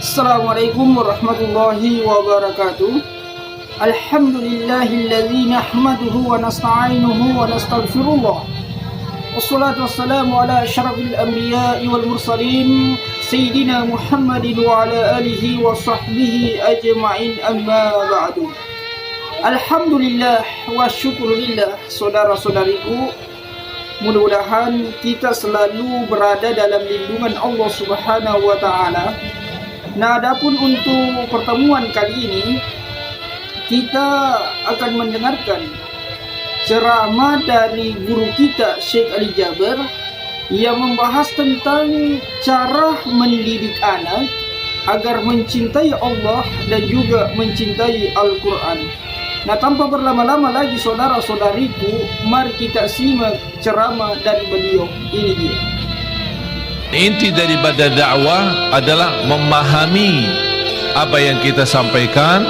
Assalamualaikum warahmatullahi wabarakatuh. Alhamdulillahilladzi nahmaduhu wa nasta'inuhu wa nastaghfirullah. Wassalatu wassalamu ala asyrafil anbiya'i wal mursalin sayyidina Muhammadin wa ala alihi wa sahbihi ajma'in, amma ba'du. Alhamdulillah wa syukurillah, saudara-saudariku, mudah-mudahan kita selalu berada dalam lindungan Allah Subhanahu wa taala. Nah, adapun untuk pertemuan kali ini, kita akan mendengarkan ceramah dari guru kita Syekh Ali Jaber yang membahas tentang cara mendidik anak agar mencintai Allah dan juga mencintai Al-Quran. Nah, tanpa berlama-lama lagi saudara-saudariku, mari kita simak ceramah dari beliau. Ini dia. Inti daripada dakwah adalah memahami apa yang kita sampaikan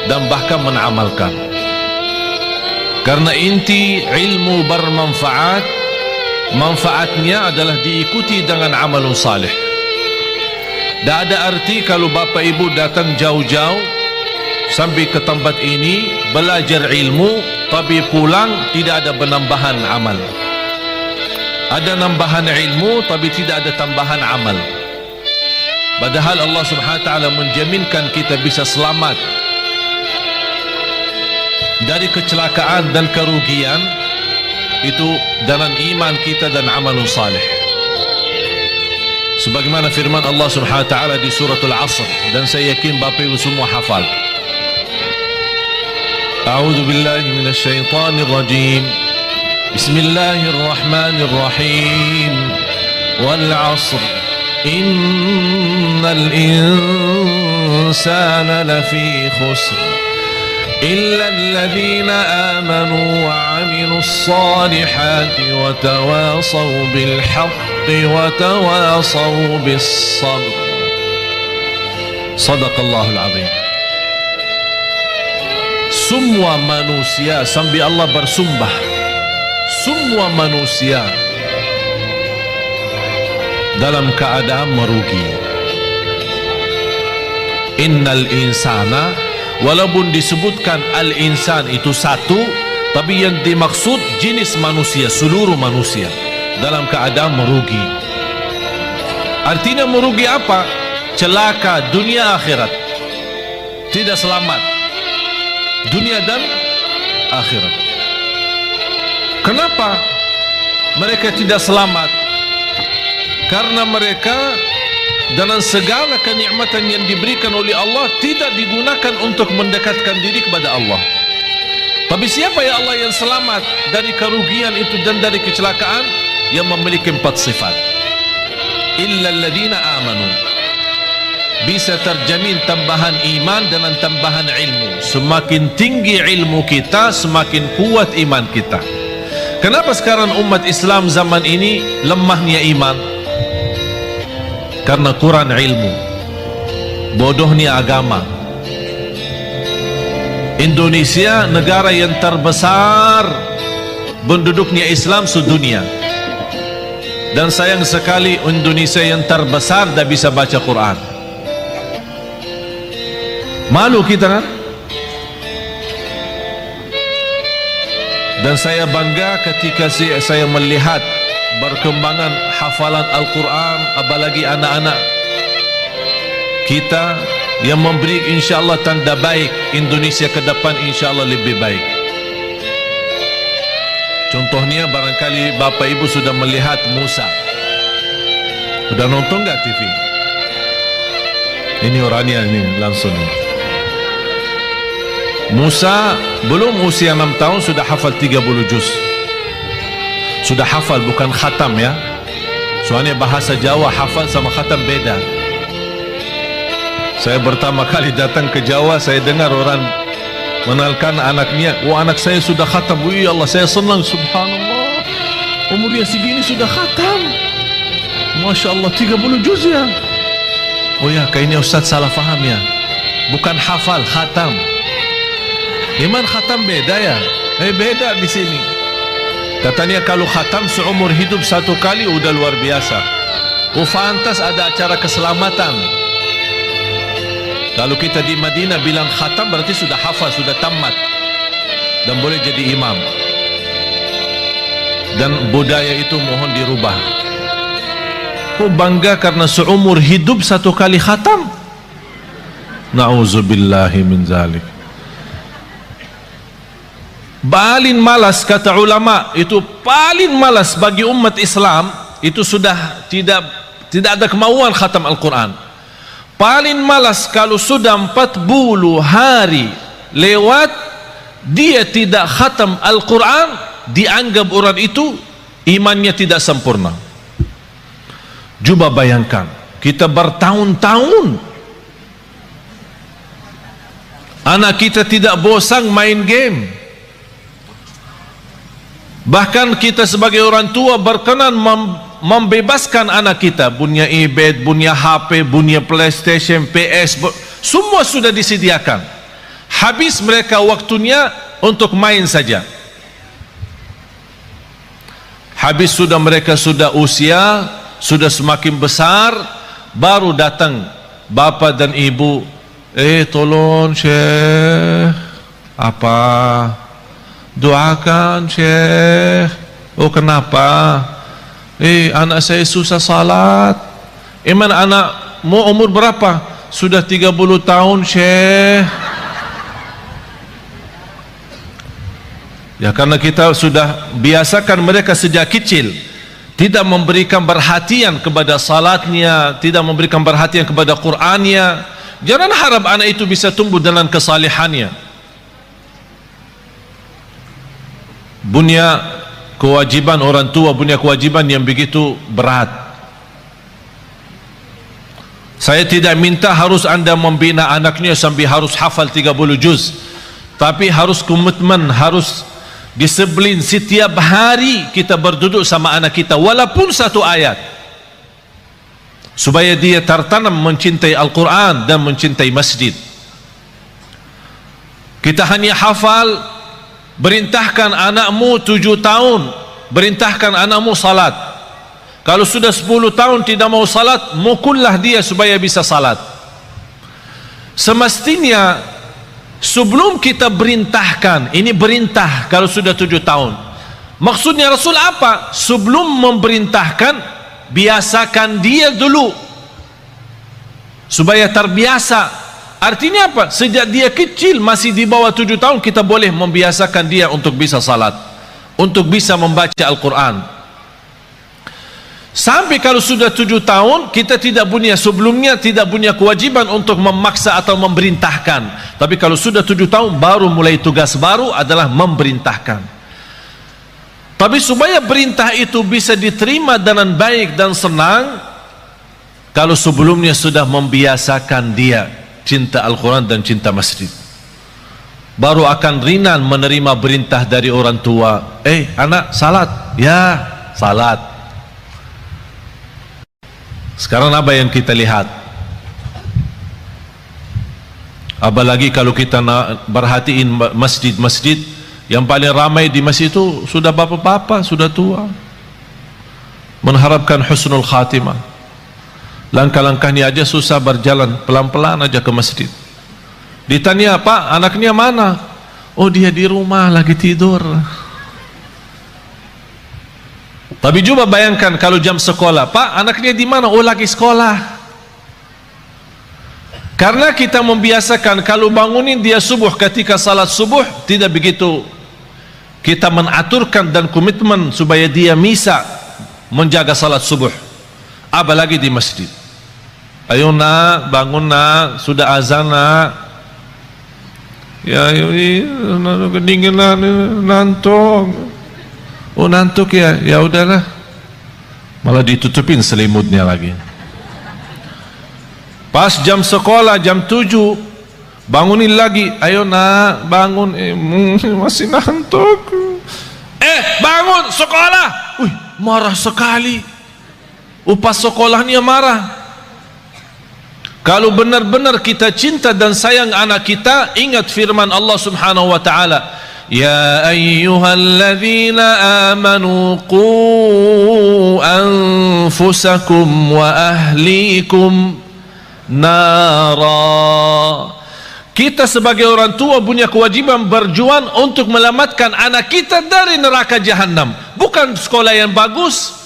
dan bahkan mengamalkan. Karena inti ilmu bermanfaat, manfaatnya adalah diikuti dengan amalun salih. Tak ada arti kalau bapa ibu datang jauh-jauh sampai ke tempat ini belajar ilmu tapi pulang tidak ada penambahan amal. Ada nambahan ilmu tapi tidak ada tambahan amal. Padahal Allah Subhanahu wa taala menjaminkan kita bisa selamat dari kecelakaan dan kerugian itu dengan iman kita dan amalun salih. Sebagaimana firman Allah Subhanahu wa taala di suratul Asr, dan saya yakin Bapak Ibu semua hafal. A'udzu billahi minasy syaithanir rajim. Bismillahirrahmanirrahim. Wal 'asr innal insana lafi khusr illa alladhina amanu wa 'amilus salihati wa tawasaw bil haqqi wa tawasaw bis sabr. Sadaqallahul azim. Semua manusia, sampai Allah bersumpah, semua manusia dalam keadaan merugi. Innal insana, walaupun disebutkan al-insan itu satu, tapi yang dimaksud jenis manusia, seluruh manusia dalam keadaan merugi. Artinya merugi apa? Celaka dunia akhirat, tidak selamat dunia dan akhirat. Kenapa mereka tidak selamat? Karena mereka dengan segala kenikmatan yang diberikan oleh Allah tidak digunakan untuk mendekatkan diri kepada Allah. Tapi siapa ya Allah yang selamat dari kerugian itu dan dari kecelakaan? Yang memiliki 4 sifat. Illa alladhina amanu. Bisa terjamin tambahan iman dengan tambahan ilmu. Semakin tinggi ilmu kita, semakin kuat iman kita. Kenapa sekarang umat Islam zaman ini lemahnya iman? Karena kurang ilmu, bodohnya agama. Indonesia negara yang terbesar penduduknya Islam sedunia, dan sayang sekali Indonesia yang terbesar tak bisa baca Quran. Malu kita kan? Dan saya bangga ketika saya melihat perkembangan hafalan Al-Quran, apalagi anak-anak kita yang memberi insyaAllah tanda baik. Indonesia ke depan insyaAllah lebih baik. Contohnya barangkali Bapak Ibu sudah melihat Musa. Sudah nonton gak TV? Ini orangnya ini langsung. Musa belum usia 6 tahun sudah hafal 30 juz. Sudah hafal, bukan khatam ya. Soalnya bahasa Jawa hafal sama khatam beda. Saya pertama kali datang ke Jawa, saya dengar orang mengenalkan anaknya, "Wah, anak saya sudah khatam." Wih Allah, saya senang, subhanallah. Umurnya segini sudah khatam. Masya Allah, 30 juz ya. Oh ya, kayaknya Ustaz salah faham ya. Bukan hafal, khatam. Iman khatam beda ya? Beda di sini. Katanya kalau khatam seumur hidup 1 kali udah luar biasa. Pantas ada acara keselamatan. Kalau kita di Madinah bilang khatam berarti sudah hafal, sudah tamat dan boleh jadi imam. Dan budaya itu mohon dirubah. Kau bangga karena seumur hidup satu kali khatam? Na'udzubillahi min zalik. Paling malas kata ulama, itu paling malas bagi umat Islam itu sudah tidak ada kemauan khatam Al-Quran. Paling malas kalau sudah 40 hari lewat dia tidak khatam Al-Quran, dianggap orang itu imannya tidak sempurna. Coba bayangkan, kita bertahun-tahun anak kita tidak bosan main game. Bahkan kita sebagai orang tua berkenan membebaskan anak kita, punya iPad, punya HP, punya PlayStation, PS, semua sudah disediakan. Habis mereka waktunya untuk main saja. Habis sudah mereka sudah usia, sudah semakin besar, baru datang bapa dan ibu, tolong Syekh, apa? Doakan Syekh. Oh kenapa? Anak saya susah salat. Mana anakmu umur berapa? Sudah 30 tahun Syekh. Ya karena kita sudah biasakan mereka sejak kecil tidak memberikan perhatian kepada salatnya, tidak memberikan perhatian kepada Qur'annya. Jangan harap anak itu bisa tumbuh dengan kesalehannya. Punya kewajiban orang tua, punya kewajiban yang begitu berat. Saya tidak minta harus anda membina anaknya sampai harus hafal 30 juz, tapi harus komitmen, harus disiplin. Setiap hari kita berduduk sama anak kita walaupun satu ayat, supaya dia tertanam mencintai Al-Quran dan mencintai masjid. Kita hanya hafal. Perintahkan anakmu 7 tahun, perintahkan anakmu salat. Kalau sudah 10 tahun tidak mau salat, mukullah dia supaya bisa salat. Semestinya sebelum kita perintahkan, ini perintah kalau sudah 7 tahun. Maksudnya Rasul apa? Sebelum memerintahkan, biasakan dia dulu supaya terbiasa. Artinya apa? Sejak dia kecil, masih di bawah 7 tahun, kita boleh membiasakan dia untuk bisa salat, untuk bisa membaca Al-Quran. Sampai kalau sudah 7 tahun, kita tidak punya, sebelumnya tidak punya kewajiban untuk memaksa atau memerintahkan. Tapi kalau sudah 7 tahun, baru mulai tugas baru adalah memerintahkan. Tapi supaya perintah itu bisa diterima dengan baik dan senang, kalau sebelumnya sudah membiasakan dia cinta Al-Quran dan cinta masjid, baru akan ringan menerima perintah dari orang tua. Anak salat, ya salat. Sekarang apa yang kita lihat? Apalagi kalau kita perhatiin masjid-masjid, yang paling ramai di masjid itu sudah bapak-bapak, sudah tua, mengharapkan husnul khatimah. Langkah-langkahnya aja susah, berjalan pelan-pelan aja ke masjid. Ditanya, Pak, anaknya mana? Oh, dia di rumah lagi tidur. Tapi coba bayangkan kalau jam sekolah, Pak, anaknya di mana? Oh, lagi sekolah. Karena kita membiasakan kalau bangunin dia subuh, ketika salat subuh tidak begitu kita menaturkan dan komitmen supaya dia bisa menjaga salat subuh, apalagi di masjid. Ayo nak, bangun nak, sudah azan nak. Ya, kedinginan, nantuk. Oh nantuk ya, ya udahlah. Malah ditutupin selimutnya lagi. Pas jam sekolah jam 7, bangunin lagi. Ayo nak, bangun. Masih nantuk. Bangun sekolah. Wih, marah sekali. Upah sekolahnya marah. Kalau benar-benar kita cinta dan sayang anak kita, ingat firman Allah Subhanahu wa taala, ya ayyuhalladzina amanu qu anfusakum wa ahlikum nara. Kita sebagai orang tua punya kewajiban berjuang untuk melamatkan anak kita dari neraka Jahannam. Bukan sekolah yang bagus.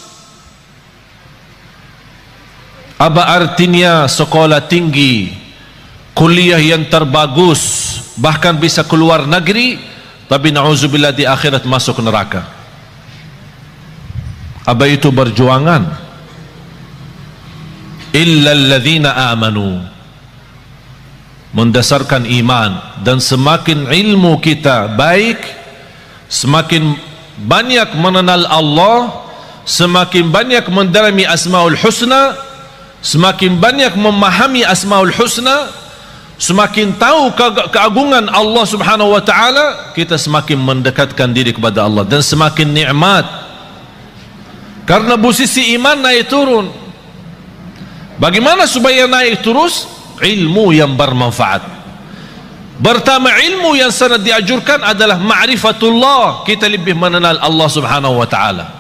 Apa artinya sekolah tinggi, kuliah yang terbagus, bahkan bisa keluar negeri, tapi na'udzubillah di akhirat masuk neraka? Apa itu berjuangan? Illa alladhina amanu, mendasarkan iman. Dan semakin ilmu kita baik, semakin banyak mengenal Allah, semakin banyak mendalami Asmaul Husna, semakin banyak memahami Asmaul Husna, semakin tahu keagungan Allah Subhanahu wa taala, kita semakin mendekatkan diri kepada Allah dan semakin nikmat. Karena posisi iman naik turun. Bagaimana supaya naik terus? Ilmu yang bermanfaat. Pertama, ilmu yang sangat dianjurkan adalah ma'rifatullah. Kita lebih mengenal Allah Subhanahu wa taala.